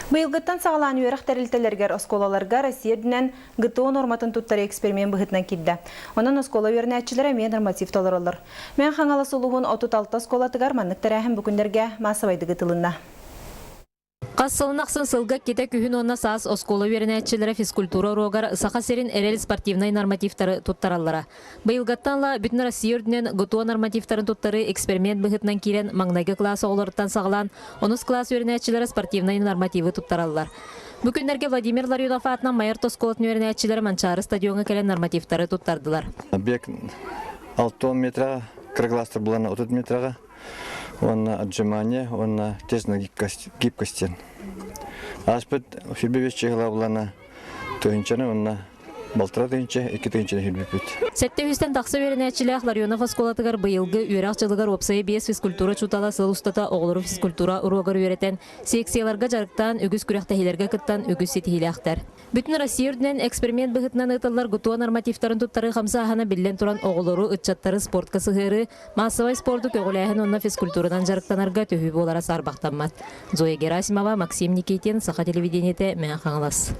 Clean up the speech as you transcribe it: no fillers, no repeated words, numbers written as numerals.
Быйылгыттан сағалан үйерек тәрілтелергер осколаларға Россия дүнен ГТО норматын туттары эксперимент бұғытынан кидді. Онын оскола үйернәтчілері мен норматив толырылыр. Мен қаңалы сұлуғын 36 оскола тығар маннық тәрәхін бүкіндерге масывайды гытылынна. Қассылынақсын сылға кете күхін онна саас оскола үйернәтчілері физкультура урогар сақа серин эрел спортивнай нормативтары туттараллара. Быйылгаттанла бүтін Россия үрдінен ГТО нормативтарын туттары эксперимент бұғытынан келен маңнайғы классы оғылырттан сағылан, оныз класс үйернәтчілері спортивнай нормативы туттараллар. Бүкіндерге Владимир Ларионов атынан майыр тосколатын үйернәтчілері Манчары стадионы келен нормативтары туттардылар. Бек 6 метрға, кіргластыр бұлана 30 метрға. Он отжимание, он тесна гибкостен. Аспет фибевичи главлана тойынчаны, он балтыра тойынчы, екі тойынчыны хилбепет. Сәтте хүстен тақсы веренәтчілі Ларионов осколатығар бұйылғы үйрақ жылығар опсайы бес физкультура чутала сыл ұстата оғылыру физкультура ұруағыр үйретен секцияларға жарықтан, үгіз күряқтахилерге кыттан үгіз сетихилі ақтар. Бүтін Россия үрдінен эксперимент бұғытынан ұтылар ГТО нормативтарын туттары қамса ағана білден тұран оғылыру үтчаттары спортқа сығыры, массовай спорты көғіләйін онна физкультурадан жарықтанарға төхі болара сарбақтанмат. Зоя Герасимова, Максим Никитин, Саха телевидениеті, мен қаңылас.